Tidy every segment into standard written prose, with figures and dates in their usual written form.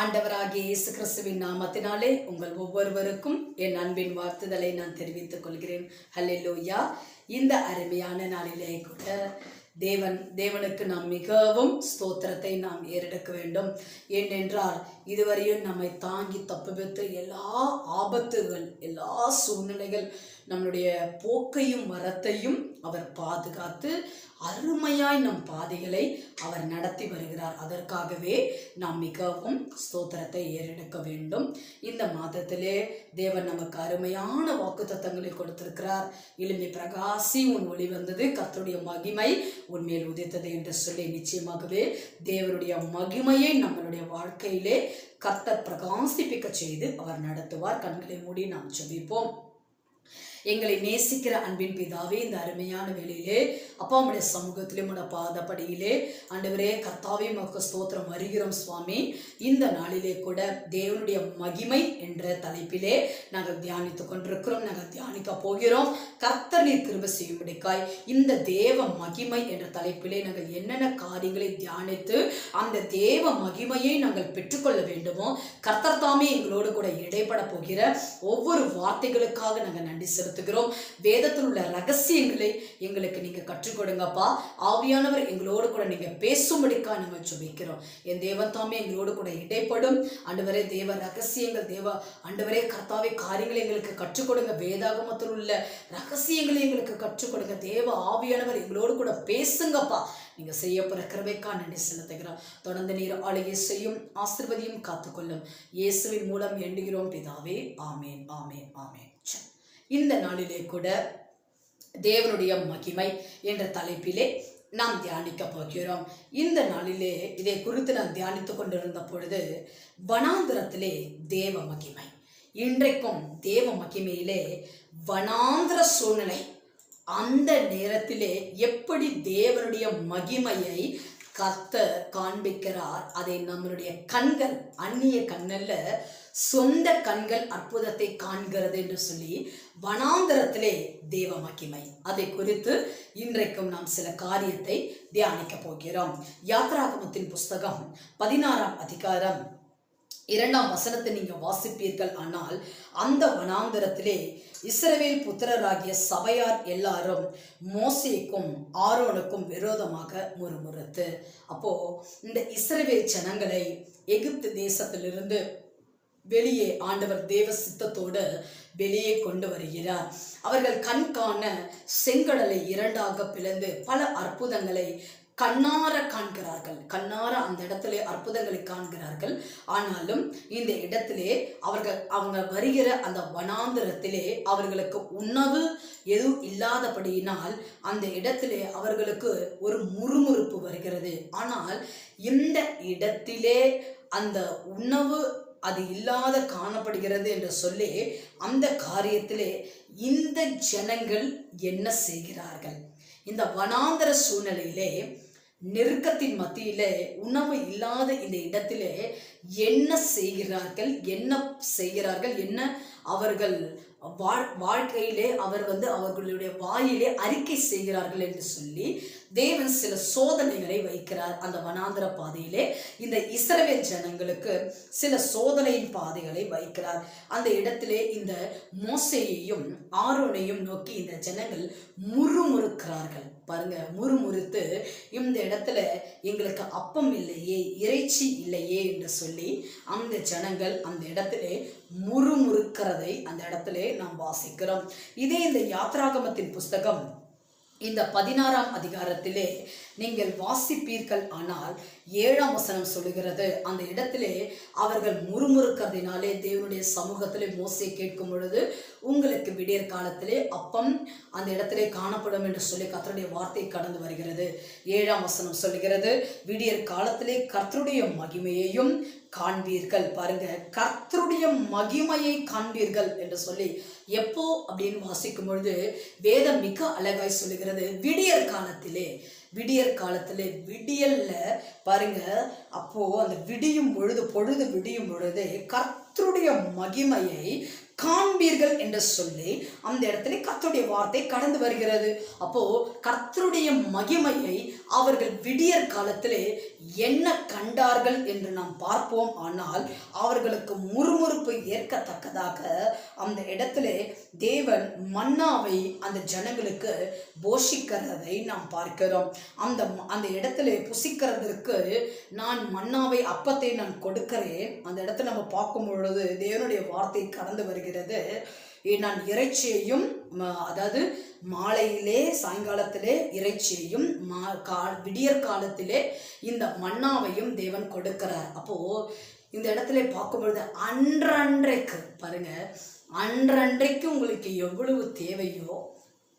ஆண்டவராகிய இயேசு கிறிஸ்துவின் நாமத்தினாலே உங்கள் ஒவ்வொருவருக்கும் என் அன்பின் வாழ்த்துதலை நான் தெரிவித்துக் கொள்கிறேன். ஹல்லேலூயா. இந்த அருமையான நாளிலே கூட தேவனுக்கு நாம் மிகவும் ஸ்தோத்திரத்தை நாம் ஏறெடுக்க வேண்டும். ஏனென்றால் இதுவரையும் நம்மை தாங்கி தப்புவித்து எல்லா ஆபத்துகள், எல்லா சூழ்நிலைகள், நம்முடைய போக்கையும் வரத்தையும் அவர் பாதுகாத்து அருமையாய் நம் பாதைகளை அவர் நடத்தி வருகிறார். அதற்காகவே நாம் மிகவும் ஸ்தோத்திரத்தை ஏறெடுக்க வேண்டும். இந்த மாதத்திலே தேவன் நமக்கு அருமையான வாக்குத்தத்தங்களை கொடுத்திருக்கிறார். இளமை பிரகாசி உன் ஒளி வந்தது, கர்த்தருடைய மகிமை உன்மேல் உதித்தது என்று சொல்லி நிச்சயமாகவே தேவனுடைய மகிமையை நம்மளுடைய வாழ்க்கையிலே கர்த்தர் பிரகாசிப்பிக்க செய்து அவர் நடத்துவார். கண்களை மூடி நாம் ஜெபிப்போம். எங்களை நேசிக்கிற அன்பின் பிதாவே, இந்த அருமையான வேளையிலே அப்பா உடைய சமூகத்திலே உடைய பாதப்படியிலே ஆண்டவரே கர்த்தாவே உமக்கு ஸ்தோத்திரம் வருகிறோம் சுவாமி. இந்த நாளிலே கூட தேவனுடைய மகிமை என்ற தலைப்பிலே நாங்கள் தியானித்துக் கொண்டிருக்கிறோம். நாங்கள் தியானிக்க போகிறோம். கர்த்தர் நீர் கிருபை செய்யும்படிக்காய் இந்த தேவ மகிமை என்ற தலைப்பிலே நாங்கள் என்னென்ன காரியங்களை தியானித்து அந்த தேவ மகிமையை நாங்கள் பெற்றுக்கொள்ள வேண்டுமோ கர்த்தர் தாமே எங்களோடு கூட இடைப்பட போகிற ஒவ்வொரு வார்த்தைகளுக்காக நாங்கள் நன்றி செலுத்துகிறோம். வேதத்தில் உள்ள ரகசியங்களை எங்களுக்கு நீங்க கற்றுக் கொடுங்கப்பா. ஆவியானவர் எங்களோடு கூட நீங்க பேசும்படிக்கா நாங்கள் ஜெபிக்கிறோம். என் தேவன் தாமே எங்களோடு கூட இடைப்படும். ஆண்டவரே தேவ ரகசியங்கள், தேவ ஆண்டவரே கர்த்தாவே காரியங்களை எங்களுக்கு கற்றுக் கொடுங்க. வேதாகமத்தில் உள்ள ரகசியங்களை எங்களுக்கு கற்றுக் கொடுங்க. தேவ ஆவியானவர் எங்களோடு கூட பேசுங்கப்பா. நீங்க செய்ய போற கிருபைக்கா நன்றி செலுத்துகிறோம். தொடர்ந்து நீர் ஆளுகை செய்யும், ஆசீர்வதியும் காத்துக்கொள்ளும். இயேசுவின் மூலம் எண்ணுகிறோம் பிதாவே. ஆமேன், ஆமேன், ஆமேன். இந்த நாளிலே கூட தேவனுடைய மகிமை என்ற தலைப்பிலே நாம் தியானிக்க போகிறோம். இந்த நாளிலே இதை குறித்து நான் தியானித்துக் கொண்டிருந்த பொழுது வனாந்திரத்திலே தேவ மகிமை, இன்றைக்கும் தேவ மகிமையிலே வனாந்திர சூழ்நிலை, அந்த நேரத்திலே எப்படி தேவனுடைய மகிமையை கர்த்தர் காண்பிக்கிறார். அதை நம்மளுடைய கண்கள், அந்நிய கண்ணல்ல சொந்த கண்கள் அற்புதத்தை காண்கிறது என்று சொல்லி வனாந்தரத்திலே தேவ மகிமை, அதை குறித்து இன்றைக்கும் நாம் சில காரியத்தை தியானிக்க போகிறோம். யாத்ராகமத்தின் புஸ்தகம் 16ஆம் அதிகாரம் 2ஆம் வசனத்தை நீங்க வாசிப்பீர்கள். ஆனால் அந்த வனாந்தரத்திலே இஸ்ரவேல் புத்திரராகிய சபையார் எல்லாரும் மோசேக்கும் ஆரோனுக்கும் விரோதமாக முறுமுறுத்து, அப்போ இந்த இஸ்ரவேல் ஜனங்களை எகிப்து தேசத்திலிருந்து வெளியே ஆண்டவர் தேவ சித்தத்தோடு வெளியே கொண்டு வருகிறார். அவர்கள் கண் காண செங்கடலை இரண்டாக பிளந்து பல அற்புதங்களை கண்ணார காண்கிறார்கள். கண்ணார அந்த இடத்திலே அற்புதங்களை காண்கிறார்கள். ஆனாலும் இந்த இடத்திலே அவங்க வருகிற அந்த வனாந்திரத்திலே அவர்களுக்கு உணவு எதுவும் இல்லாதபடியினால் அந்த இடத்திலே அவர்களுக்கு ஒரு முறுமுறுப்பு வருகிறது. ஆனால் இந்த இடத்திலே அந்த உணவு அது இல்லாத காணப்படுகிறது என்று சொல்லி அந்த காரியத்திலே இந்த ஜனங்கள் என்ன செய்கிறார்கள்? இந்த வனாந்தர சூழ்நிலையிலே, நெருக்கத்தின் மத்தியிலே, உணவு இல்லாத இந்த இடத்திலே என்ன செய்கிறார்கள்? என்ன அவர்கள் வாழ்க்கையிலே அவர்களுடைய வாயிலே அறிக்கை செய்கிறார்கள் என்று சொல்லி தேவன் சில சோதனைகளை வைக்கிறார். அந்த வனாந்திர பாதையிலே இந்த இஸ்ரவேல் ஜனங்களுக்கு சில சோதனையின் பாதைகளை வைக்கிறார். அந்த இடத்திலே இந்த மோசேயையும் ஆரோனையும் நோக்கி இந்த ஜனங்கள் முறுமுறுக்கிறார்கள். பாருங்க, முறுமுறுத்து இந்த இடத்துல எங்களுக்கு அப்பம் இல்லையே, இறைச்சி இல்லையே என்று சொல்லி அந்த ஜனங்கள் அந்த இடத்திலே முறுமுறுக்கிறதை அந்த இடத்திலே நாம் வாசிக்கிறோம். இதே இந்த யாத்ராகமத்தின் புஸ்தகம் இந்த 16ஆம் அதிகாரத்திலே நீங்கள் வாசிப்பீர்கள். ஆனால் 7ஆம் வசனம் சொல்லுகிறது, அந்த இடத்திலே அவர்கள் முறுமுறுக்கிறதினாலே தேவனுடைய சமூகத்திலே மோசே கேட்கும் பொழுது உங்களுக்கு விடியற் காலத்திலே அப்பம் அந்த இடத்திலே காணப்படும் என்று சொல்லி கர்த்தருடைய வார்த்தை கடந்து வருகிறது. 7ஆம் வசனம் சொல்லுகிறது, விடியற் காலத்திலே கர்த்தருடைய மகிமையையும் காண்பீர்கள். பாருங்க, கர்த்தருடைய மகிமையை காண்பீர்கள் என்று சொல்லி எப்போ அப்படின்னு வாசிக்கும் பொழுது வேதம் மிக அழகாய் சொல்லுகிறது. விடியற் காலத்திலே விடியல்ல பாருங்க, அப்போ அந்த விடியும் பொழுது விடியும் பொழுது கர்த்தருடைய மகிமையை காண்பீர்கள் என்று சொல்லி அந்த இடத்துல கர்த்தருடைய வார்த்தை கடந்து வருகிறது. அப்போ கர்த்தருடைய மகிமையை அவர்கள் விடியற் காலத்திலே என்ன கண்டார்கள் என்று நாம் பார்ப்போம். ஆனால் அவர்களுக்கு முறுமுறுப்பு ஏற்கத்தக்கதாக அந்த இடத்திலே தேவன் மன்னாவை அந்த ஜனங்களுக்கு போஷிக்கிறதை நாம் பார்க்கிறோம். அந்த இடத்துல புசிக்கிறதற்கு நான் மன்னாவை அப்பத்தை நான் கொடுக்கிறேன். அந்த இடத்துல நம்ம பார்க்கும் பொழுது தேவனுடைய வார்த்தை கடந்து வருகிறது. நான் இறைச்சியையும், அதாவது மாலையிலே சாயங்காலத்திலே இறைச்சியையும் விடியற் காலத்திலே இந்த மன்னாவையும் தேவன் கொடுக்கிறார். அப்போ இந்த இடத்துல பார்க்கும் பொழுது அன்றன்றைக்கு பாருங்க, அன்றன்றைக்கு உங்களுக்கு எவ்வளவு தேவையோ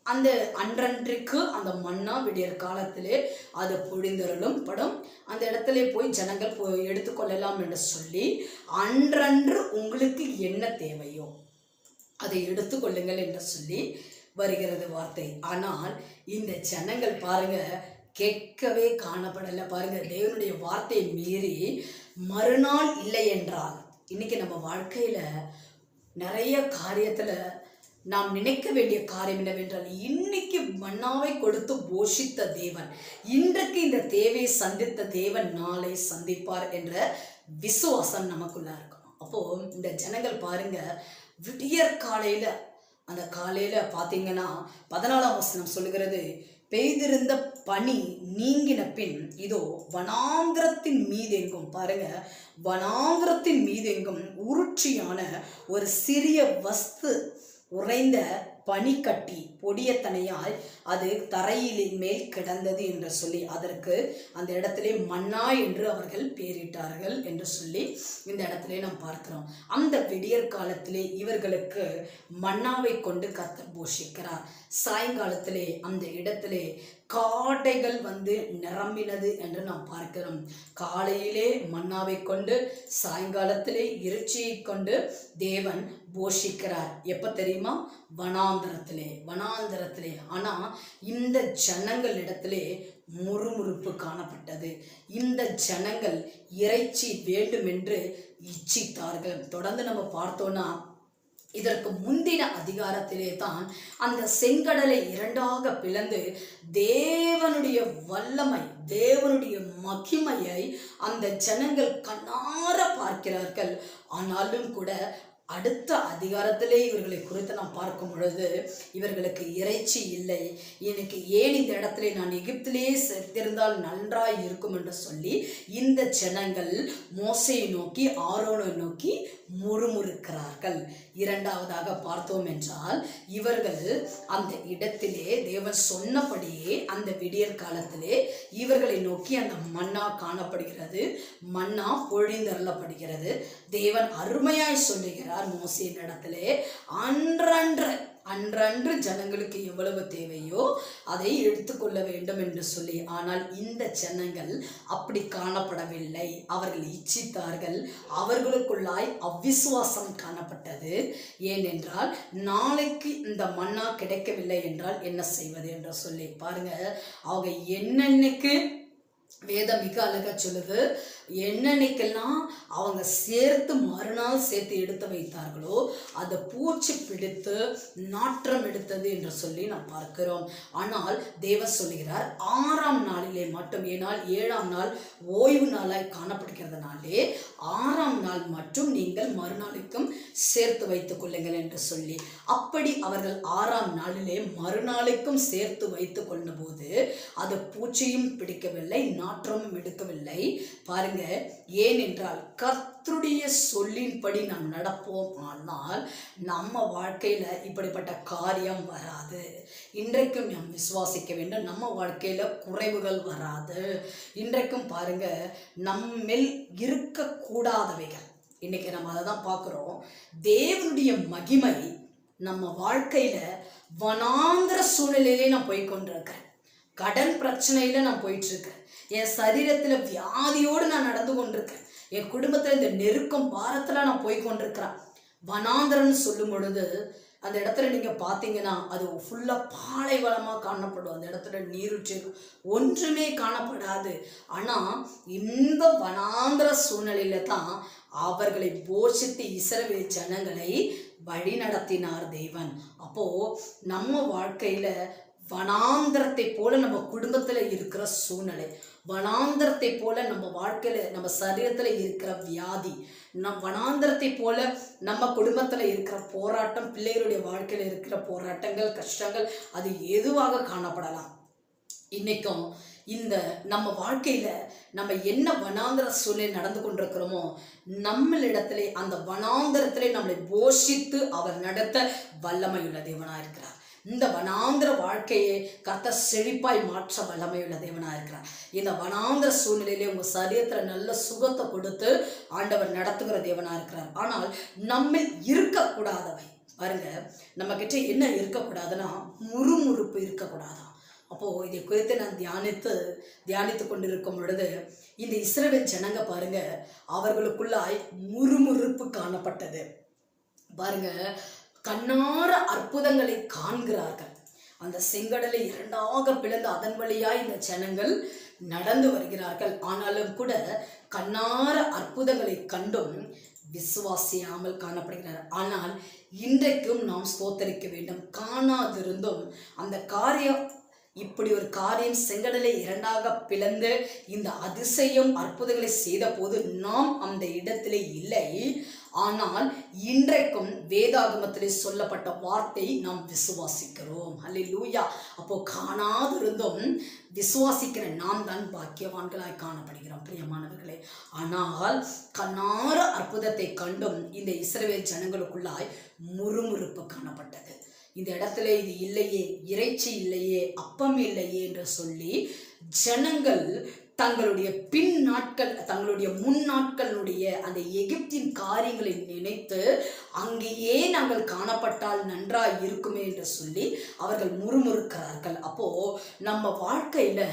அந்த அன்றன்றைக்கு அந்த மன்னா விடியற் காலத்திலே அது பொழிந்தருளும் படும். அந்த இடத்துல போய் ஜனங்கள் எடுத்துக்கொள்ளலாம் என்று சொல்லி அன்றன்று உங்களுக்கு என்ன தேவையோ அதை எடுத்துக்கொள்ளுங்கள் என்று சொல்லி வருகிறது வார்த்தை. ஆனால் இந்த ஜனங்கள் பாருங்க கேட்கவே காணப்படலை. பாருங்க, தேவனுடைய வார்த்தையை மீறி மறுநாள் இல்லை என்றால் இன்னைக்கு நம்ம வாழ்க்கையில நிறைய காரியத்துல நாம் நினைக்க வேண்டிய காரியம் என்னவென்றால், இன்னைக்கு மன்னாவை கொடுத்து போஷித்த தேவன், இன்றைக்கு இந்த தேவையை சந்தித்த தேவன் நாளை சந்திப்பார் என்ற விசுவாசம் நமக்குள்ள இருக்கும். அப்போ இந்த ஜனங்கள் பாருங்க, விடியற் காலையில அந்த காலையில பார்த்தீங்கன்னா 14ஆம் வசனம் சொல்லுகிறது, பெய்திருந்த பனி நீங்கின பின் இதோ வனாந்திரத்தின் மீதெங்கும், பாருங்க, வனாந்திரத்தின் மீதெங்கும் உருட்சியான ஒரு சிறிய வஸ்து உறைந்த பனிக்கட்டி பொடியத்தனையாய் அது தரையிலின் மேல் கிடந்தது என்று சொல்லி அதற்கு அந்த இடத்திலே மன்னா என்று அவர்கள் பேரிட்டார்கள் என்று சொல்லி இந்த இடத்திலே நாம் பார்க்கிறோம். அந்த விடியற் காலத்திலே இவர்களுக்கு மன்னாவை கொண்டு கர்த்தர் போஷிக்கிறார். சாயங்காலத்திலே அந்த இடத்திலே காடைகள் வந்து நிரம்பினது என்று நாம் பார்க்கிறோம். காலையிலே மன்னாவை கொண்டு சாயங்காலத்திலே இறைச்சியை கொண்டு தேவன் போஷிக்கிறார். எப்ப தெரியுமா? வனாந்திரத்திலே. ஆனா இந்த ஜனங்கள் இடத்திலே முறுமுறுப்பு காணப்பட்டது. இந்த ஜனங்கள் இறைச்சி வேண்டும் என்று இச்சித்தார்கள். தொடர்ந்து நம்ம பார்த்தோம்னா இதற்கு முந்தின அதிகாரத்திலே தான் அந்த செங்கடலை இரண்டாக பிளந்து தேவனுடைய வல்லமை, தேவனுடைய மகிமையை அந்த ஜனங்கள் கண்ணார பார்க்கிறார்கள். ஆனாலும் கூட அடுத்த அதிகாரத்திலே இவர்களை குறித்து நாம் பார்க்கும் பொழுது இவர்களுக்கு இறைச்சி இல்லை. எனக்கு ஏன் இந்த இடத்துல நான் எகிப்திலே செத்திருந்தால் நன்றாய் இருக்கும் என்று சொல்லி இந்த ஜனங்கள் மோசையை நோக்கி ஆரோனை நோக்கி முறுமுறுக்கிறார்கள். இரண்டாவதாக பார்த்தோம் என்றால் இவர்கள் அந்த இடத்திலே தேவன் சொன்னபடியே அந்த விடியற் காலத்திலே இவர்களை நோக்கி அந்த மன்னா காணப்படுகிறது. மன்னா பொழிந்தருளப்படுகிறது. தேவன் அருமையாய் சொல்லுகிறார் மோசேயின் இடத்திலே, அன்றன்று ஜனங்களுக்கு எவ்வளவு தேவையோ அதை எடுத்துக்கொள்ள வேண்டும் என்று சொல்லி. ஆனால் இந்த ஜனங்கள் அப்படி காணப்படவில்லை. அவர்கள் இச்சித்தார்கள். அவர்களுக்குள்ளாய் அவ்விசுவாசம் காணப்பட்டது. ஏனென்றால் நாளைக்கு இந்த மன்னா கிடைக்கவில்லை என்றால் என்ன செய்வது என்று சொல்லி பாருங்க. அவங்க என்னன்னைக்கு வேதம் மிக அழகா சொல்லுது, என்னன்னைக்கெல்லாம் அவங்க சேர்த்து மறுநாள் சேர்த்து எடுத்து வைத்தார்களோ அதை பூச்சி பிடித்து நாற்றம் எடுத்தது என்று சொல்லி நாம் பார்க்கிறோம். ஆனால் தேவன் சொல்லுகிறார் 6ஆம் நாளிலே மட்டும், ஏனால் 7ஆம் நாள் ஓய்வு நாளாய் காணப்படுகிறதுனாலே 6ஆம் நாள் மட்டும் நீங்கள் மறுநாளுக்கும் சேர்த்து வைத்துக் கொள்ளுங்கள் என்று சொல்லி, அப்படி அவர்கள் 6ஆம் நாளிலே மறுநாளுக்கும் சேர்த்து வைத்துக் கொண்ட போது அது பூச்சியும் பிடிக்கவில்லை, நாற்றமும் எடுக்கவில்லை. பாருங்க, ஏனென்றால் கர்த்தருடைய சொல்லின்படி நாம் நடப்போம். ஆனால் நம்ம வாழ்க்கையில இப்படிப்பட்ட காரியம் வராது. இன்றைக்கும் நாம் விசுவாசிக்க வேண்டும், நம்ம வாழ்க்கையில குறைவுகள் வராது. இன்றைக்கும் பாருங்க, நம்மில் இருக்கக்கூடாதவைகள் இன்னைக்கு நம்ம அதை தான் பார்க்கிறோம். தேவனுடைய மகிமை நம்ம வாழ்க்கையில வனாந்திர சூழ்நிலையிலே நான் போய்கொண்டிருக்கிறேன். கடன் பிரச்சனையில நான் போயிட்டு இருக்கேன். என் சரீரத்துல வியாதியோடு நான் நடந்து கொண்டிருக்கேன். என் குடும்பத்துல இந்த நெருக்கம் பாரத்துல நான் போய்கொண்டிருக்கிறேன். வனாந்திரன்னு சொல்லும் பொழுது அந்த இடத்துல நீங்க பாத்தீங்கன்னா அது ஃபுல்லா பாலைவனமா காணப்படும். அந்த இடத்துல நீருற்று ஒன்றுமே காணப்படாது. ஆனா இந்த வனாந்திர சூழ்நிலையில தான் அவர்களை போஷித்து இஸ்ரவேல் ஜனங்களை வழி நடத்தினார் தேவன். அப்போ நம்ம வாழ்க்கையில வனாந்திரத்தை போல நம்ம குடும்பத்துல இருக்கிற சூழ்நிலை, வனாந்திரத்தை போல நம்ம வாழ்க்கையில நம்ம சரீரத்துல இருக்கிற வியாதி, வனாந்திரத்தை போல நம்ம குடும்பத்துல இருக்கிற போராட்டம், பிள்ளைகளுடைய வாழ்க்கையில இருக்கிற போராட்டங்கள், கஷ்டங்கள், அது எதுவாக காணப்படலாம். இன்னைக்கும் இந்த நம்ம வாழ்க்கையில நம்ம என்ன வனாந்திர சூழ்நிலை நடந்து கொண்டிருக்கிறோமோ, நம்மளிடத்திலே அந்த வனாந்திரத்திலே நம்மளை போஷித்து அவர் நடத்த வல்லமையுள்ள தேவனா இருக்கிறார். இந்த வனாந்திர வாழ்க்கையை கர்த்தர் செழிப்பாய் மாற்ற வல்லமையுள்ள தேவனா இருக்கிறார். இந்த வனாந்திர சூழ்நிலையிலே உங்க சரீரத்துல நல்ல சுகத்தை கொடுத்து ஆண்டவர் நடத்துகிற தேவனா இருக்கிறார். ஆனால் நம்ம இருக்கக்கூடாதவை பாருங்க, நம்ம கிட்ட என்ன இருக்கக்கூடாதுன்னா முறுமுறுப்பு இருக்கக்கூடாதான். அப்போ இதை குறித்து நான் தியானித்து கொண்டிருக்கும் பொழுது இந்த இஸ்ரவேல் ஜனங்க பாருங்க, அவர்களுக்குள்ளாய் முறுமுறுப்பு காணப்பட்டது. பாருங்க, கண்ணார அற்புதங்களை காண்கிறார்கள். அந்த செங்கடலை இரண்டாக பிளந்து அதன் வழியாய் இந்த ஜனங்கள் நடந்து வருகிறார்கள். ஆனாலும் கூட கண்ணார அற்புதங்களை கண்டும் விசுவாசியாமல் காணப்படுகிறார். ஆனால் இன்றைக்கும் நாம் ஸ்தோத்தரிக்க வேண்டும். காணாதிருந்தும் அந்த காரியம், இப்படி ஒரு காரியம் செங்கடலை இரண்டாக பிளந்து இந்த அதிசயம் அற்புதங்களை செய்த போது நாம் அந்த இடத்திலே இல்லை. ஆனால் இன்றைக்கும் வேதாகமத்திலே சொல்லப்பட்ட வார்த்தை நாம் விசுவாசிக்கிறோம். அல்லேலூயா. அப்போ காணாதிருந்தும் விசுவாசிக்கிற நாம் தான் பாக்கியவான்களாய் காணப்படுகிறோம் பிரியமானவர்களே. ஆனால் கண்ணார அற்புதத்தை கண்டும் இந்த இஸ்ரவேல் ஜனங்களுக்குள்ளாய் முறுமுறுப்பு காணப்பட்டது. இந்த இடத்துல இது இல்லையே, இறைச்சி இல்லையே, அப்பம் இல்லையே என்று சொல்லி ஜனங்கள் தங்களுடைய பின் நாட்கள், தங்களுடைய முன் நாட்களுடைய அந்த எகிப்தின் காரியங்களை நினைத்து அங்கேயே நாங்கள் காணப்பட்டால் நன்றாய் இருக்குமே என்று சொல்லி அவர்கள் முறுமுறுக்கிறார்கள். அப்போ நம்ம வாழ்க்கையில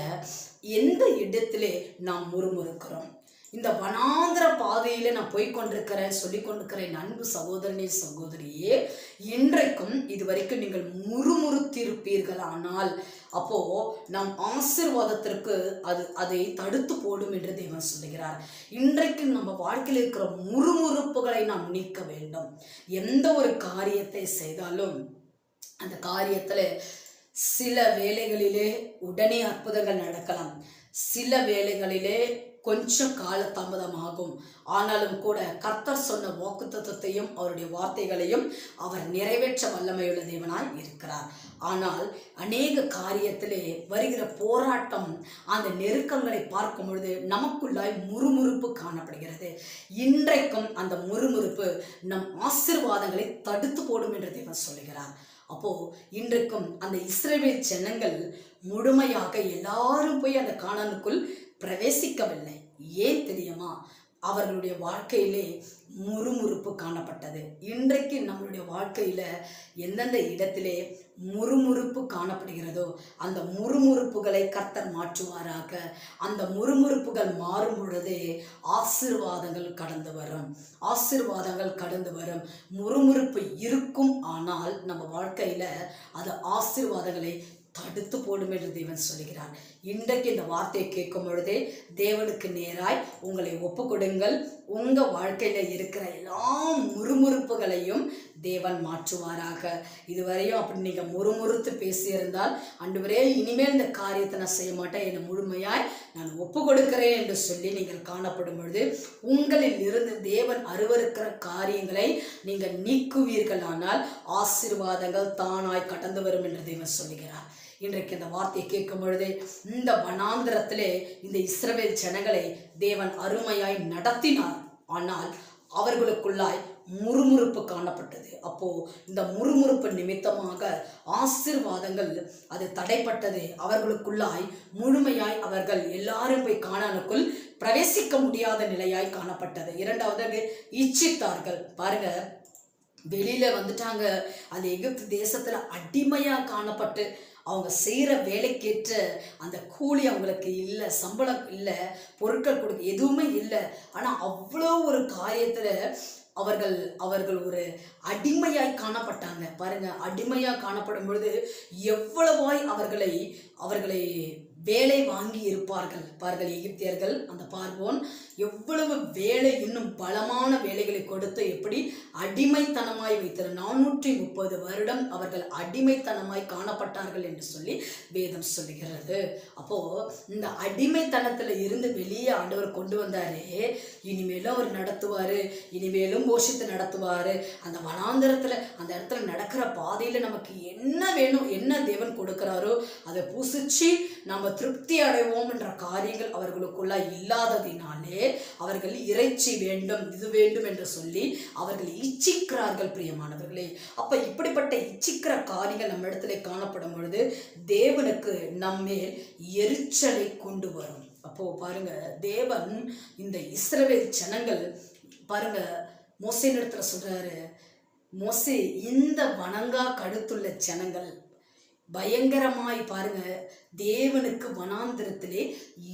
எந்த இடத்திலே நாம் முறுமுறுக்கிறோம்? இந்த வனாந்திர பாதையில நான் போய்கொண்டிருக்கிறேன் சொல்லி கொண்டிருக்கிறேன் அன்பு சகோதரனே சகோதரியே, இன்றைக்கும் இதுவரைக்கும் நீங்கள் முறுமுறுத்திருப்பீர்கள். ஆனால் அப்போ நம் ஆசீர்வாதத்திற்கு அதை தடுத்து போடும் என்று தேவன் சொல்லுகிறார். இன்றைக்கு நம்ம வாழ்க்கையில் இருக்கிற முறுமுறுப்புகளை நாம் நீக்க வேண்டும். எந்த ஒரு காரியத்தை செய்தாலும் அந்த காரியத்துல சில வேளைகளிலே உடனே அற்புதங்கள் நடக்கலாம், சில வேளைகளிலே கொஞ்சம் கால தாமதமாகும். ஆனாலும் கூட கர்த்தர் சொன்ன வாக்குத்தத்தத்தையும் அவருடைய வார்த்தைகளையும் அவர் நிறைவேற்ற வல்லமையுள்ள தேவனாய் இருக்கிறார். ஆனால் அநேக காரியத்திலே வருகிற போராட்டம், அந்த நெருக்கங்களை பார்க்கும் பொழுது நமக்குள்ளாய் முறுமுறுப்பு காணப்படுகிறது. இன்றைக்கும் அந்த முறுமுறுப்பு நம் ஆசீர்வாதங்களை தடுத்து போடும் என்று தேவன் சொல்லுகிறார். அப்போ இன்றைக்கும் அந்த இஸ்ரவேல் ஜனங்கள் முழுமையாக எல்லாரும் போய் அந்த கானானுக்குள் பிரவேசிக்கவில்லை. ஏன் தெரியுமா? அவர்களுடைய வாழ்க்கையிலே முறுமுறுப்பு காணப்பட்டது. இன்றைக்கு நம்மளுடைய வாழ்க்கையில எந்தெந்த இடத்திலே முறுமுறுப்பு காணப்படுகிறதோ அந்த முறுமுறுப்புகளை கர்த்தர் மாற்றுவாராக. அந்த முறுமுறுப்புகள் மாறும் பொழுதே ஆசீர்வாதங்கள் கடந்து வரும், ஆசீர்வாதங்கள் கடந்து வரும். முறுமுறுப்பு இருக்கும், ஆனால் நம்ம வாழ்க்கையில அது ஆசீர்வாதங்களை தடுத்து போடும் என்று தேவன் சொல்லுகிறார். இன்றைக்கு இந்த வார்த்தையை கேட்கும் பொழுதே தேவனுக்கு நேராய் உங்களை ஒப்பு கொடுங்கள். உங்க வாழ்க்கையில இருக்கிற எல்லா முறுமுறுப்புகளையும் தேவன் மாற்றுவாராக. இதுவரையும் அப்படி நீங்க முறுமுறுத்து பேசியிருந்தால், ஆண்டவரே இனிமேல் இந்த காரியத்தை நான் செய்ய மாட்டேன், என்னை முழுமையாய் நான் ஒப்பு கொடுக்கிறேன் என்று சொல்லி நீங்கள் காணப்படும் பொழுது உங்களில் இருந்து தேவன் அருவருக்கிற காரியங்களை நீங்கள் நீக்குவீர்கள். ஆனால் ஆசீர்வாதங்கள் தானாய் கடந்து வரும் என்று தேவன் சொல்லுகிறார். இன்றைக்கு இந்த வார்த்தையை கேட்கும் பொழுது இந்த வனாந்திரத்திலே இந்த இஸ்ரவேல் ஜனங்களை தேவன் அருமையாய் நடத்தினார். ஆனால் அவர்களுக்குள்ளாய் முறுமுறுப்பு காணப்பட்டது. அப்போ இந்த முறுமுறுப்பு நிமித்தமாக ஆசீர்வாதங்கள் அது தடைப்பட்டது. அவர்களுக்குள்ளாய் முழுமையாய் அவர்கள் எல்லாரும் போய் கானானுக்குள் பிரவேசிக்க முடியாத நிலையாய் காணப்பட்டது. இரண்டாவது இச்சித்தார்கள். பாருங்க, வெளியில வந்துட்டாங்க, அந்த எகிப்து தேசத்துல அடிமையா காணப்பட்டு அவங்க செய்கிற வேலைக்கேற்ற அந்த கூலி அவங்களுக்கு இல்லை, சம்பளம் இல்லை, பொருட்கள் கொடுக்க எதுவுமே இல்லை. ஆனால் அவ்வளோ ஒரு காரியத்தில் அவர்கள் ஒரு அடிமையாய் காணப்பட்டாங்க. பாருங்க, அடிமையாக காணப்படும் பொழுது எவ்வளவாய் அவர்களை வேலை வாங்கி இருப்பார்கள். பார்கள், எகிப்தியர்கள் அந்த பார்வோன் எவ்வளவு வேலை, இன்னும் பலமான வேலைகளை கொடுத்து எப்படி அடிமைத்தனமாய் வைத்தது. 430 வருடம் அவர்கள் அடிமைத்தனமாய் காணப்பட்டார்கள் என்று சொல்லி வேதம் சொல்லுகிறது. அப்போ இந்த அடிமைத்தனத்துல இருந்து வெளியே ஆண்டவர் கொண்டு வந்தாரே, இனிமேலும் அவர் நடத்துவாரு, இனிமேலும் போஷித்து நடத்துவாரு. அந்த வனாந்தரத்துல அந்த இடத்துல நடக்கிற பாதையில நமக்கு என்ன வேணும், என்ன தேவன் கொடுக்கிறாரோ அதை புசிச்சு நம்ம திருப்தி அடைவோம் என்ற காரியங்கள் அவர்களுக்குள்ள இல்லாததினாலே அவர்கள் இறைச்சி வேண்டும், இது வேண்டும் என்று சொல்லி அவர்கள் இச்சிக்கிறார்கள். பிரியமானவர்களே, அப்ப இப்படிப்பட்ட இச்சிக்கிற காரியங்கள் நம்ம இடத்துல காணப்படும் பொழுது தேவனுக்கு நம்மேல் எரிச்சலை கொண்டு வரும். அப்போ பாருங்க, தேவன் இந்த இஸ்ரவேல் ஜனங்கள் பாருங்க, மோசே இடத்துல சொல்றாரு, மோசே இந்த வணங்கா கழுத்துள்ள ஜனங்கள் பயங்கரமாய் பாருங்க தேவனுக்கு வனாந்திரத்திலே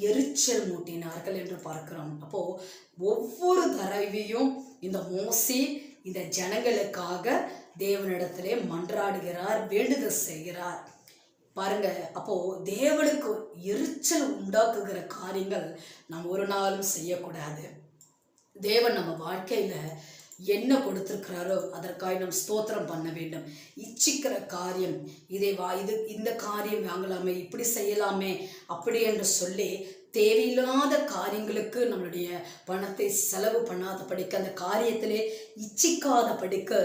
எரிச்சல் மூட்டினார்கள் என்று பார்க்கிறோம். அப்போ ஒவ்வொரு தடவையும் இந்த மோசே இந்த ஜனங்களுக்காக தேவனிடத்திலே மன்றாடுகிறார், வேண்டுதல் செய்கிறார். பாருங்க, அப்போ தேவனுக்கு எரிச்சல் உண்டாக்குகிற காரியங்கள் நாம் ஒரு நாளும் செய்யக்கூடாது. தேவன் நம்ம வாழ்க்கையில என்ன கொடுத்திருக்கிறாரோ அதற்காக நாம் ஸ்தோத்திரம் பண்ண வேண்டும். இச்சிக்கிற காரியம், இந்த காரியம் வாங்கலாமே, இப்படி செய்யலாமே, அப்படி என்று சொல்லி தேவையில்லாத காரியங்களுக்கு நம்மளுடைய பணத்தை செலவு பண்ணாதபடிக்கு, அந்த காரியத்திலே இச்சிக்காதபடிக்கு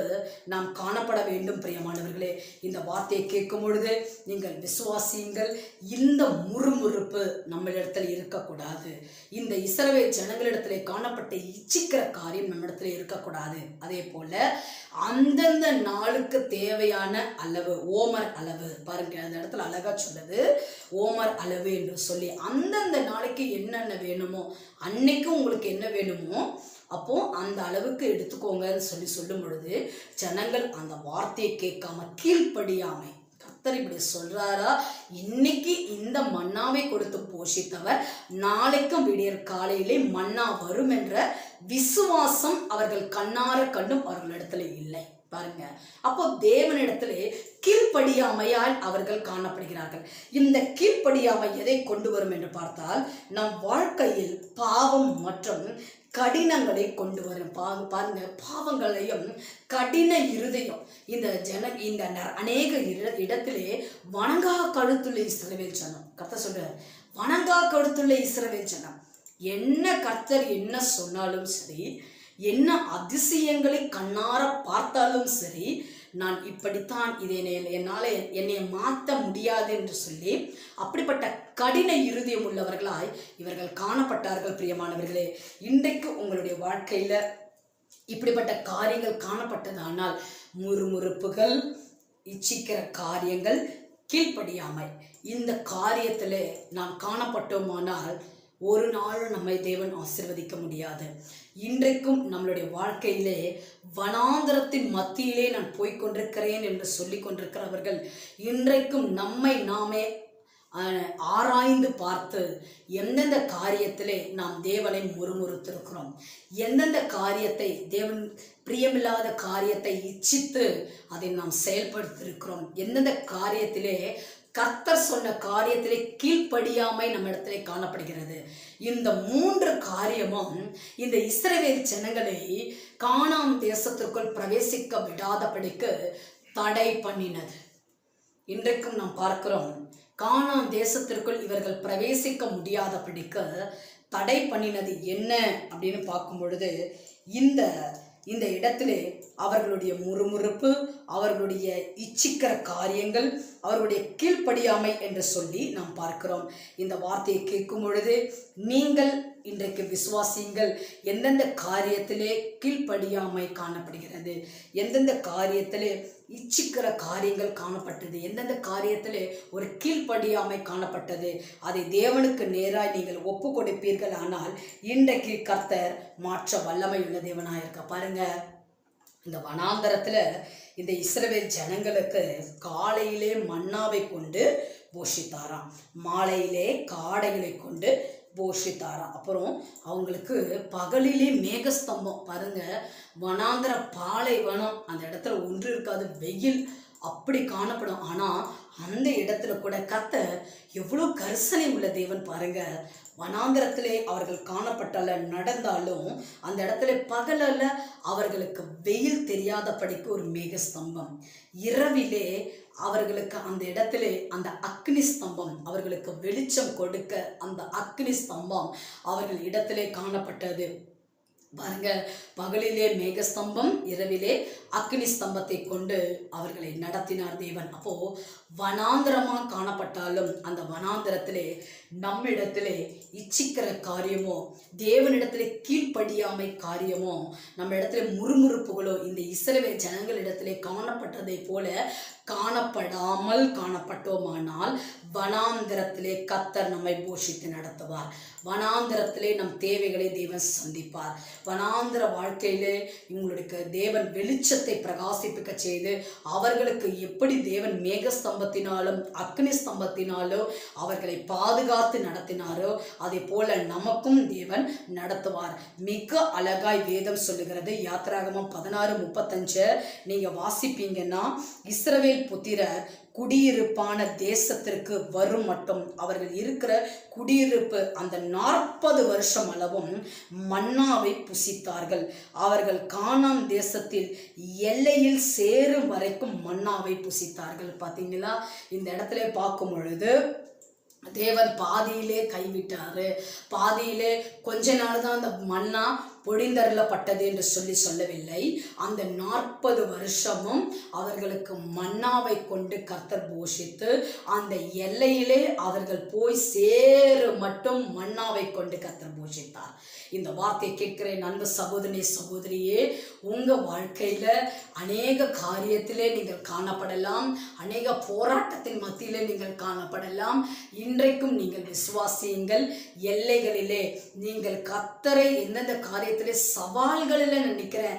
நாம் காணப்பட வேண்டும். பிரியமானவர்களே, இந்த வார்த்தையை கேட்கும் பொழுது நீங்கள் விசுவாசியுங்கள். இந்த முறுமுறுப்பு நம்மளிடத்தில் இருக்கக்கூடாது. இந்த இஸ்ரவேல் ஜனங்களிடத்திலே காணப்பட்ட இச்சிக்கிற காரியம் நம்மிடத்துல இருக்கக்கூடாது. அதே போல அந்தந்த நாளுக்கு தேவையான அளவு, ஓமர் அளவு, பாருங்க அந்த இடத்துல அழகா சொல்லுது, ஓமர் அளவு என்று சொல்லி அந்தந்த நாளைக்கு என்னென்ன வேணுமோ, அன்னைக்கு உங்களுக்கு என்ன வேணுமோ அப்போ அந்த அளவுக்கு எடுத்துக்கோங்கன்னு சொல்லி சொல்லும் பொழுது ஜனங்கள் அந்த வார்த்தையை கேட்காம கீழ்ப்படியாமை, கர்த்தர் இப்படி சொல்றாரா, இன்னைக்கு இந்த மன்னாவை கொடுத்து போஷித்தவர் நாளைக்கும் விடியற் காலையிலே மன்னா வரும் என்ற விசுவாசம் அவர்கள் கண்ணார கண்டும் அவர்களிடத்துல இல்லை. பாருங்க, அப்போ தேவனிடத்திலே கீழ்ப்படியாமையால் அவர்கள் காணப்படுகிறார்கள். இந்த கீழ்ப்படியாமை எதை கொண்டு வரும் என்று பார்த்தால் நம் வாழ்க்கையில் பாவம் மற்றும் கடினங்களை கொண்டு வரும். பாருங்க, பாவங்களையும் கடின இருதயம். இந்த அநேக இடத்திலே வணங்கா கழுத்துள்ள இஸ்ரவேல் ஜனம், கர்த்தர் சொல்றார், வணங்கா கழுத்துள்ள இஸ்ரவேல் ஜனம், என்ன கர்த்தர் என்ன சொன்னாலும் சரி, என்ன அதிசயங்களை கண்ணார பார்த்தாலும் சரி, நான் இப்படித்தான், என்னால் என்னை மாற்ற முடியாது என்று சொல்லி அப்படிப்பட்ட கடின இருதயம் உள்ளவர்களாய் இவர்கள் காணப்பட்டார்கள். பிரியமானவர்களே, இன்றைக்கு உங்களுடைய வாழ்க்கையில இப்படிப்பட்ட காரியங்கள் காணப்பட்டதானால், முறுமுறுப்புகள், இச்சிக்கிற காரியங்கள், கீழ்ப்படியாமை, இந்த காரியத்திலே நாம் காணப்பட்டோமானால் ஒரு நாள் நம்மை தேவன் ஆசீர்வதிக்க முடியாது. இன்றைக்கும் நம்மளுடைய வாழ்க்கையிலே வனாந்தரத்தின் மத்தியிலே நான் போய்கொண்டிருக்கிறேன் என்று சொல்லி கொண்டிருக்கிறவர்கள் இன்றைக்கும் நம்மை நாமே ஆராய்ந்து பார்த்து எந்தெந்த காரியத்திலே நாம் தேவனை முறுமுறுத்திருக்கிறோம், எந்தெந்த காரியத்தை தேவன் பிரியமில்லாத காரியத்தை இச்சித்து அதை நாம் செயல்படுத்தியிருக்கிறோம், எந்தெந்த காரியத்திலே கர்த்தர் சொன்ன காரியத்திலே கீழ்ப்படியாமை நம்ம இடத்திலே காணப்படுகிறது. இந்த 3 காரியமும் இந்த இஸ்ரவேல் ஜனங்களை கானான் தேசத்திற்குள் பிரவேசிக்க விடாதபடிக்கு தடை பண்ணினது. இன்றைக்கும் நாம் பார்க்கிறோம், கானான் தேசத்திற்குள் இவர்கள் பிரவேசிக்க முடியாதபடிக்கு தடை பண்ணினது என்ன அப்படின்னு பார்க்கும் பொழுது இந்த இடத்திலே அவர்களுடைய முறுமுறுப்பு, அவர்களுடைய இச்சிக்கிற காரியங்கள், அவர்களுடைய கீழ்ப்படியாமை என்று சொல்லி நாம் பார்க்கிறோம். இந்த வார்த்தையை கேட்கும் பொழுது நீங்கள் இன்றைக்கு விசுவாசியுங்கள், எந்தெந்த காரியத்திலே கீழ்ப்படியாமை காணப்படுகிறது, எந்தெந்த காரியத்திலே இச்சிக்கிற காரியங்கள் காணப்பட்டது, எந்தெந்த காரியத்திலே ஒரு கீழ்ப்படியாமை காணப்பட்டது, அதை தேவனுக்கு நேராய் நீங்கள் ஒப்பு கொடுப்பீர்கள். ஆனால் இன்றைக்கு கர்த்தர் மாற்ற வல்லமை உள்ள தேவனாயிருக்க. பாருங்க, இந்த வனாந்தரத்துல இந்த இஸ்ரவேல் ஜனங்களுக்கு காலையிலே மன்னாவை கொண்டு போஷித்தாராம், மாலையிலே காடைகளை கொண்டு போஷித்தாராம். அப்புறம் அவங்களுக்கு பகலிலே மேகஸ்தம்பம். பாருங்க, வனாந்தர பாலைவனம், அந்த இடத்துல ஒன்று இருக்காது, வெயில் அப்படி காணப்படும். ஆனால் அந்த இடத்துல கூட கர்த்தர் எவ்வளோ கரிசனை உள்ள தேவன் பாருங்க. வனாந்திரத்திலே அவர்கள் காணப்பட்டால நடந்தாலும் அந்த இடத்துல பகலில் அவர்களுக்கு வெயில் தெரியாதபடிக்கு ஒரு மேகஸ்தம்பம், இரவிலே அவர்களுக்கு அந்த இடத்துல அந்த அக்னி ஸ்தம்பம் அவர்களுக்கு வெளிச்சம் கொடுக்க அந்த அக்னி ஸ்தம்பம் அவர்கள் இடத்திலே காணப்பட்டது பாருங்க. பகலிலே மேகஸ்தம்பம், இரவிலே அக்னி ஸ்தம்பத்தை கொண்டு அவர்களை நடத்தினார் தேவன். அப்போ வனாந்திரமா காணப்பட்டாலும் அந்த வனாந்திரத்திலே நம்மிடத்திலே இச்சிக்கிற காரியமோ, தேவனிடத்திலே கீழ்ப்படியாமை காரியமோ, நம்ம இடத்துல முறுமுறுப்புகளோ இந்த இஸ்ரவேல் ஜனங்களிடத்திலே காணப்பட்டதை போல காணப்படாமல் காணப்பட்டோமானால் வனாந்திரத்திலே கர்த்தர் நம்மை போஷித்து நடத்துவார். வனாந்திரத்திலே நம் தேவைகளை தேவன் சந்திப்பார். வனாந்திர வாழ்க்கையிலே இவங்களுக்கு தேவன் வெளிச்சத்தை பிரகாசிப்பிக்க செய்து அவர்களுக்கு எப்படி தேவன் மேகஸ்தம்பத்தினாலும் அக்னி ஸ்தம்பத்தினாலும் அவர்களை பாதுகாத்து நடத்தினாரோ அதே போல நமக்கும் தேவன் நடத்துவார். மிக அழகாய் வேதம் சொல்லுகிறது. யாத்திராகமம் 16:35 நீங்க வாசிப்பீங்கன்னா, இஸ்ரவேல் புத்திரர் குடியிருப்பான தேசத்திற்கு வரும் மட்டும் அவர்கள் இருக்கிற குடியிருப்பு அந்த 40 வருஷம் அளவும் மன்னாவை புசித்தார்கள். அவர்கள் கானான் தேசத்தில் எல்லையில் சேரும் வரைக்கும் மன்னாவை புசித்தார்கள். பார்த்தீங்களா, இந்த இடத்துல பார்க்கும் பொழுது தேவன் பாதியிலே கைவிட்டாரு. பாதியிலே கொஞ்ச நாள் தான் அந்த மன்னா பொழிந்தருளப்பட்டது என்று சொல்லவில்லை. அந்த 40 வருஷமும் அவர்களுக்கு மன்னாவை கொண்டு கர்த்தர் போஷித்து அந்த எல்லையிலே அவர்கள் போய் சேரு மட்டும் மன்னாவை கொண்டு கர்த்தர் போஷித்தார். இந்த வார்த்தையை கேட்கிறேன் அன்பு சகோதரி சகோதரியே, உங்க வாழ்க்கையில அநேக காரியத்திலே நீங்கள் காணப்படலாம், அநேக போராட்டத்தின் மத்தியிலே நீங்கள் காணப்படலாம். இன்றைக்கும் நீங்கள் விசுவாசியுங்கள். எல்லைகளிலே நீங்கள் கர்த்தரை எந்தெந்த காரியத்திலே சவால்களில் நான் நிற்கிறேன்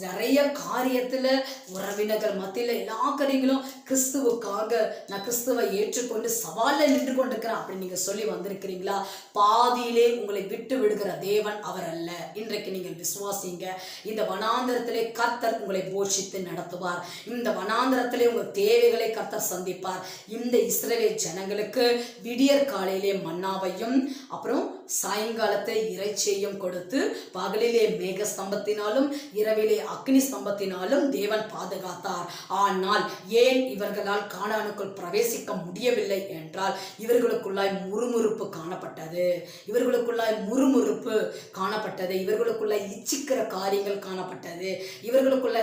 நிறைய காரியத்தில் உறவினர்கள் மத்தியில் எல்லா காரியங்களும் கிறிஸ்துவுக்காக நான் கிறிஸ்துவை ஏற்றுக்கொண்டு சவாலில் நின்று கொண்டிருக்கிறேன் அப்படி நீங்கள் சொல்லி வந்திருக்கிறீங்களா? பாதியிலே உங்களை விட்டு விடுகிற தேவன் அவர் அல்ல. இன்றைக்கு நீங்கள் விசுவாசிங்க. இந்த வனாந்திரத்திலே கர்த்தர் உங்களை போஷித்து நடத்துவார். இந்த வனாந்திரத்திலே உங்கள் தேவைகளை கர்த்தர் சந்திப்பார். இந்த இஸ்ரவேல் ஜனங்களுக்கு விடியற் காலையிலே மன்னாவையும் அப்புறம் சாயங்காலத்தை இறைச்சியையும் கொடுத்து பகலிலே மேக ஸ்தம்பத்தினாலும் இரவிலே அக்னி ஸ்தம்பத்தினாலும் தேவன் பாதுகாத்தார். ஆனால் ஏன் இவர்களால் கானானுக்குள் பிரவேசிக்க முடியவில்லை என்றால் இவர்களுக்குள்ளாய் முறுமுறுப்பு காணப்பட்டது. இவர்களுக்குள்ளாய் இச்சிக்கிற காரியங்கள் காணப்பட்டது. இவர்களுக்குள்ள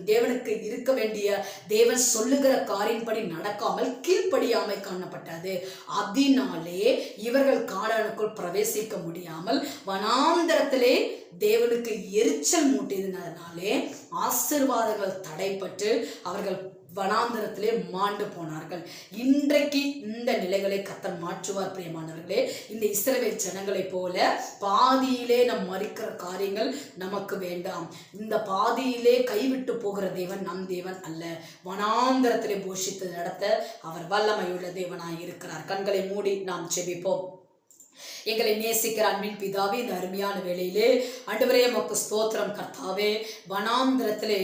தேவனுக்கு இருக்க வேண்டிய தேவன் சொல்லுகிற காரியப்படி நடக்காமல் கீழ்ப்படியாமை காணப்பட்டது. அதனாலே இவர்கள் கானானுக்குள் பிரவேசிக்க முடியாமல் வனாந்தரத்திலே தேவனுக்கு எரிச்சல் மூட்டினாலே ஆசீர்வாதங்கள் தடைப்பட்டு அவர்கள் வனாந்தரத்திலே மாண்டு போனார்கள். இன்றைக்கு இந்த நிலைகளை கர்த்தர் மாற்றுவார். பிரியமானவர்களே, இந்த இஸ்ரவேல் ஜனங்களை போல பாதியிலே நம் மறிக்கிற காரியங்கள் நமக்கு வேண்டாம். இந்த பாதியிலே கைவிட்டு போகிற தேவன் நம் தேவன் அல்ல. வனாந்தரத்திலே போஷித்து நடத்த அவர் வல்லமையுள்ள தேவனாய் இருக்கிறார். கண்களை மூடி நாம் செபிப்போம். எங்களை நேசிக்கிற அன்பின் பிதாவே, இந்த அருமையான வேளையிலே ஆண்டவரே உமக்கு ஸ்தோத்திரம். கர்த்தாவே, வனாந்திரத்திலே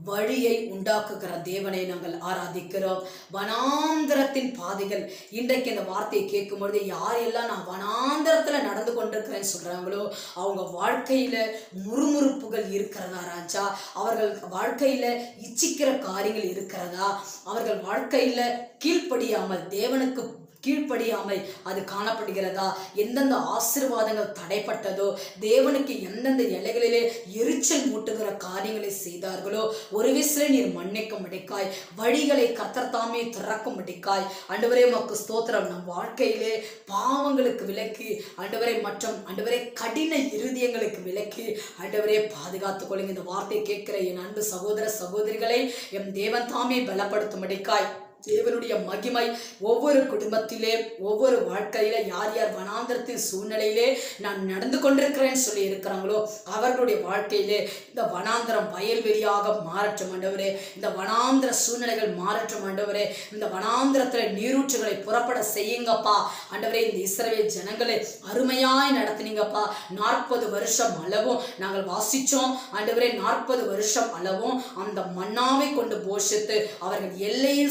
வழியை உண்டாக்குகிற தேவனை நாங்கள் ஆராதிக்கிறோம். வனாந்திரத்தின் பாதைகள் இன்றைக்கு இந்த வார்த்தையை கேட்கும் பொழுது யாரெல்லாம் நான் வனாந்திரத்தில் நடந்து கொண்டிருக்கிறேன்னு சொல்றாங்களோ அவங்க வாழ்க்கையில முறுமுறுப்புகள் இருக்கிறதா ராஜா? அவர்கள் வாழ்க்கையில இச்சிக்கிற காரியங்கள் இருக்கிறதா? அவர்கள் வாழ்க்கையில கீழ்ப்படியாமல் தேவனுக்கு கீழ்ப்படியாமை அது காணப்படுகிறதா? எந்தெந்த ஆசீர்வாதங்கள் தடைப்பட்டதோ, தேவனுக்கு எந்தெந்த எல்லைகளிலே எரிச்சல் மூட்டுகிற காரியங்களை செய்தார்களோ ஒரு விசில நீர் மன்னிக்கும்படிக்காய் வழிகளை கர்த்தர் தாமே திறக்கும்படிக்காய் ஆண்டவரே உமக்கு ஸ்தோத்திரம். நம் வாழ்க்கையிலே பாவங்களுக்கு விலக்கி ஆண்டவரே மற்றும் ஆண்டவரே கடின இருதயங்களுக்கு விலக்கி ஆண்டவரே பாதுகாத்துக் கொள்ளுங்க. இந்த வார்த்தையை கேட்கிற என் அன்பு சகோதர சகோதரிகளை எம் தேவன் தாமே பலப்படுத்தும்படிக்காய் தேவனுடைய மகிமை ஒவ்வொரு குடும்பத்திலே ஒவ்வொரு வாழ்க்கையில யார் யார் வனாந்திரத்தின் சூழ்நிலையிலே நான் நடந்து கொண்டிருக்கிறேன்னு சொல்லி இருக்கிறாங்களோ அவர்களுடைய வாழ்க்கையிலே இந்த வனாந்திரம் வயல்வெளியாக மாறட்டும் ஆண்டவரே. இந்த வனாந்திர சூழ்நிலைகள் மாறட்டும் ஆண்டவரே. இந்த வனாந்திரத்துல நீரூற்றுகளை புறப்பட செய்யுங்கப்பா ஆண்டவரே. இந்த இஸ்ரவேல் ஜனங்களை அருமையாய் நடத்தினீங்கப்பா. 40 வருஷம் அளவும் நாங்கள் வாசிச்சோம் ஆண்டவரே. 40 வருஷம் அளவும் அந்த மன்னாவை கொண்டு போஷித்து அவர்கள் எல்லையில்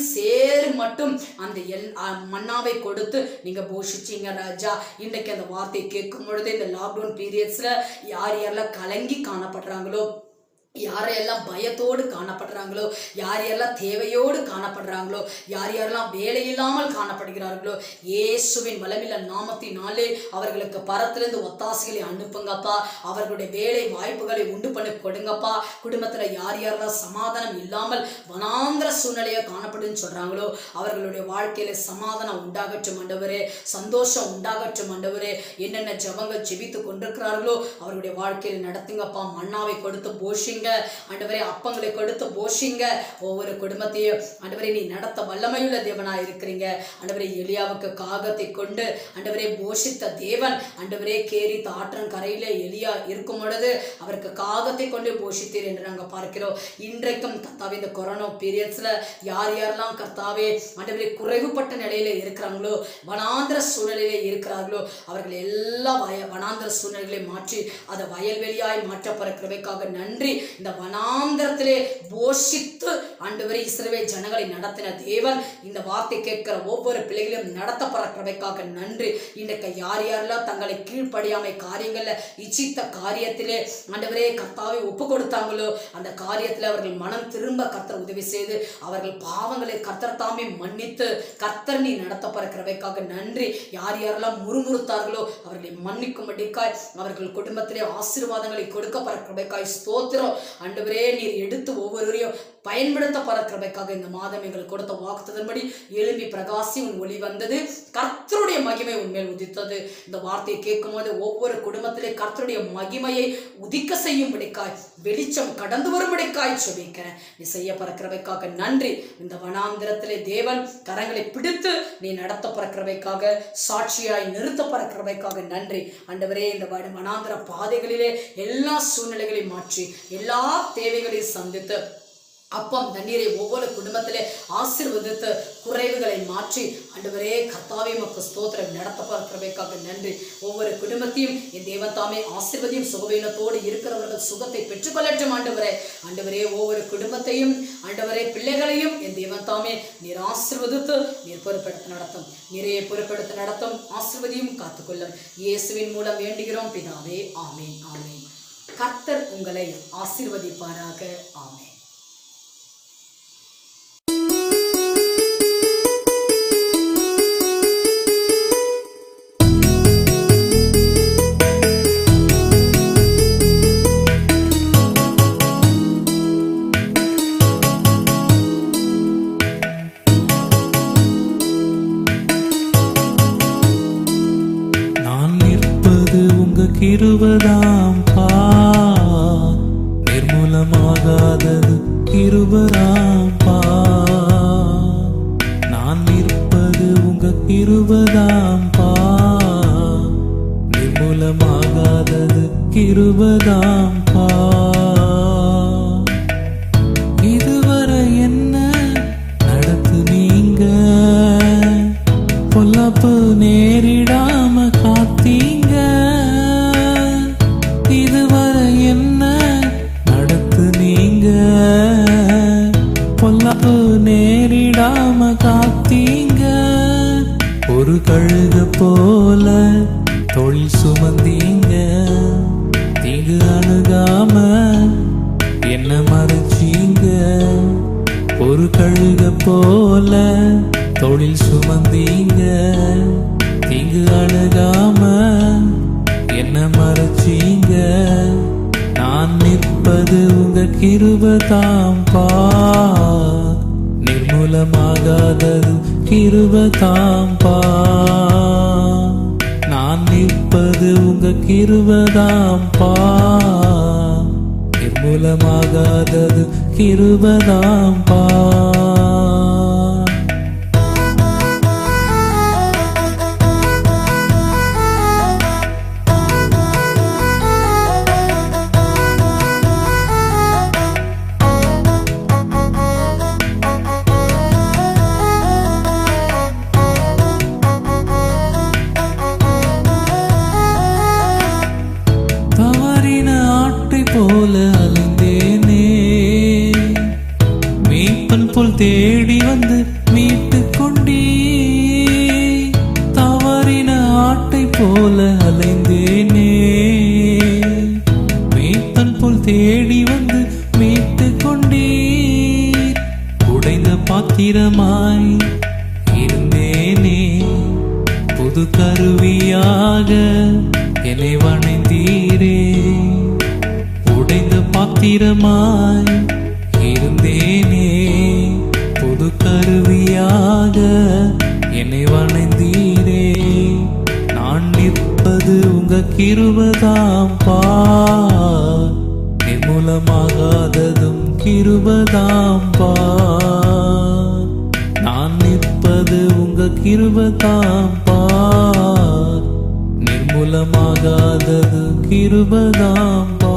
மட்டும் அந்த மன்னாவை கொடுத்து நீங்க போஷிச்சீங்க ராஜா. இன்றைக்கு அந்த வார்த்தை கேட்கும் பொழுது இந்த லாக்டவுன் பீரியட்ஸ்ல யார் யாரெல்லாம் கலங்கி காணப்படுறாங்களோ, யாரையெல்லாம் பயத்தோடு காணப்படுறாங்களோ, யார் யாரெல்லாம் தேவையோடு காணப்படுறாங்களோ, யார் யாரெல்லாம் வேலை இல்லாமல் காணப்படுகிறார்களோ, இயேசுவின் வல்லமையுள்ள நாமத்தினாலே அவர்களுக்கு பரத்திலிருந்து ஒத்தாசைகளை அனுப்புங்கப்பா. அவர்களுடைய வேலை வாய்ப்புகளை உண்டு பண்ணி கொடுங்கப்பா. குடும்பத்துல யார் யாரெல்லாம் சமாதானம் இல்லாமல் வனாந்திர சூழ்நிலையை காணப்படுன்னு சொல்றாங்களோ அவர்களுடைய வாழ்க்கையில சமாதானம் உண்டாகட்டும் ஆண்டவரே. சந்தோஷம் உண்டாகட்டும் ஆண்டவரே. என்னென்ன ஜெபங்கள் ஜெபித்து கொண்டிருக்கிறார்களோ அவர்களுடைய வாழ்க்கையில நடத்துங்கப்பா. மன்னாவை கொடுத்து போஷிங்க ஆண்டவரே. அப்பங்களை கொடுத்து போஷிங்க. ஒவ்வொரு குடும்பத்தையும் ஆண்டவரே நீ நடத்த வல்லமையுள்ள தேவனா இருக்கிறீங்க ஆண்டவரே. எலியாவுக்கு காகத்தை கொண்டு ஆண்டவரே போஷித்த தேவன் ஆண்டவரே. கேரித் ஆற்றன் கரையில எலியா இருக்கும் பொழுது அவருக்கு காகத்தை கொண்டு போஷித்தீர் என்று நாங்கள் பார்க்கிறோம். இன்றைக்கும் கர்த்தாவே இந்த கொரோனா பீரியட்ஸ்ல யார் யாரெல்லாம் கர்த்தாவே ஆண்டவரே குறைவுபட்ட நிலையில இருக்கிறாங்களோ, வனாந்திர சூழ்நிலையில இருக்கிறார்களோ அவர்கள் எல்லா வனாந்திர சூழ்நிலைகளை மாற்றி அதை வயல்வெளியாய் மாற்றப்படுற கிருபைக்காக நன்றி. இந்த வனாந்திரத்திலே போஷித்து ஆண்டவரே இஸ்ரவேல் ஜனங்களை நடத்தின தேவன் இந்த வார்த்தை கேட்கிற ஒவ்வொரு பிள்ளைகளையும் நடத்தப்படுற கிருபைக்காக நன்றி. இன்றைக்கு யார் யாரெல்லாம் தங்களை கீழ்ப்படியாமை காரியங்கள்ல இச்சித்த காரியத்திலே ஆண்டவரே கர்த்தாவை ஒப்பு கொடுத்தாங்களோ அந்த காரியத்தில் அவர்கள் மனம் திரும்ப கர்த்தர் உதவி செய்து அவர்கள் பாவங்களை கர்த்தர் தாமே மன்னித்து கர்த்தர் நீ நடத்தப்படுற கிருபைக்காக நன்றி. யார் யாரெல்லாம் முறுமுறுத்தார்களோ அவர்களை மன்னிக்கும்படிக்காய் அவர்கள் குடும்பத்திலே ஆசீர்வாதங்களை கொடுக்கப்படுற கிருபைக்காய் ஸ்தோத்திரம் ஆண்டவரே. நீர் எடுத்து ஒவ்வொருவரையும் பயன்படுத்தப்படுற கிருபைக்காக இந்த மாதம் எங்களுக்கு கொடுத்த வாக்குத்தத்தன்படி எழும்பி பிரகாசி உன் ஒளி வந்தது. கர்த்தருடைய மகிமை உன்மேல் உதித்தது. இந்த வார்த்தையை கேட்கும் போது ஒவ்வொரு குடும்பத்திலே கர்த்தருடைய மகிமையை உதிக்க செய்யும்படிக்காய் வெளிச்சம் கடந்து வரும்படிக்காய் சொல்லிக்கிறேன். நீ செய்யப்படுற கிருபைக்காக நன்றி. இந்த வனாந்திரத்திலே தேவன் கரங்களை பிடித்து நீ நடத்தப்படுற கிருபைக்காக சாட்சியாய் நிறுத்தப்படுற கிருபைக்காக நன்றி ஆண்டவரே. இந்த வனாந்திர பாதைகளிலே எல்லா சூழ்நிலைகளையும் மாற்றி எல்லா தேவைகளையும் சந்தித்து அப்பம் தண்ணீரை ஒவ்வொரு குடும்பத்திலே ஆசீர்வதித்து குறைவுகளை மாற்றி ஆண்டவரே கர்த்தாவே உமக்கு ஸ்தோத்திரம் நடத்தப்படுற கிருபைக்காக நன்றி. ஒவ்வொரு குடும்பத்தையும் என் தேவத்தாமே ஆசீர்வதியும் சுகவீனத்தோடு இருக்கிறவர்கள் சுகத்தை பெற்றுக்கொள்ளட்டும் ஆண்டவரே. ஆண்டவரே ஒவ்வொரு குடும்பத்தையும் ஆண்டவரே பிள்ளைகளையும் என் தேவத்தாமே நீர் ஆசீர்வதித்து நீர் பொறுப்பெடுத்து நடத்தும். நிறைய பொறுப்பெடுத்து நடத்தும். ஆசீர்வதியும் காத்துக்கொள்ளும். இயேசுவின் மூலம் வேண்டுகிறோம் பிதாவே. ஆமேன் ஆமேன். கர்த்தர் உங்களை ஆசீர்வதிப்பாராக. ஆமேன். கிருபதாம் நிர்மூலமாகாதது கிருபதாம் நான் நிற்பது உங்க கிருபதாம் நிர்மூலமாகாதது கிருபதாம் இதுவரை என்ன நடத்துனீங்க, பொல்லாப்பு நேரிடாம காத்தீங்க. இதுவரை என்ன நடத்துனீங்க, பொல்லாப்பு நேரிடாம காத்தீங்க. ஒரு கழுக போல தொழில் சுமந்தீங்க, தீங்கு அணுகாம என்ன மறைச்சீங்க. ஒரு கழுக போல தொழில் சுமந்தீங்க, தீங்கு அணுகாம என்ன மறைச்சீங்க. நான் நிற்பது உங்க கிருபதாம் நிர்மூலமாகாதது கிருபதாம் நான் நிற்பது உங்க கிருபதாம் நிர்மூலமாகாதது கிருபதாம் தேடி வந்து மீட்டு கொண்டீ. தவறின ஆட்டை போல அலைந்தேனே, மேய்ப்பன் போல் தேடி வந்து மீட்டு கொண்டீர். உடைந்த பாத்திரமாய் இருந்தேனே, புது கருவியாக என்னை வணைந்தீரே. உடைந்த பாத்திரமாய் இருந்தேனே, புது கருவியாக என்னை வணைந்தீரே. நான் நிற்பது உங்க கிருபதாம் பார், நிர்மூலமாகாததும் கிருபதாம் பார். நான் நிற்பது உங்க கிருபதாம் பார், நிர்மூலமாகாதது கிருபதாம் பார்.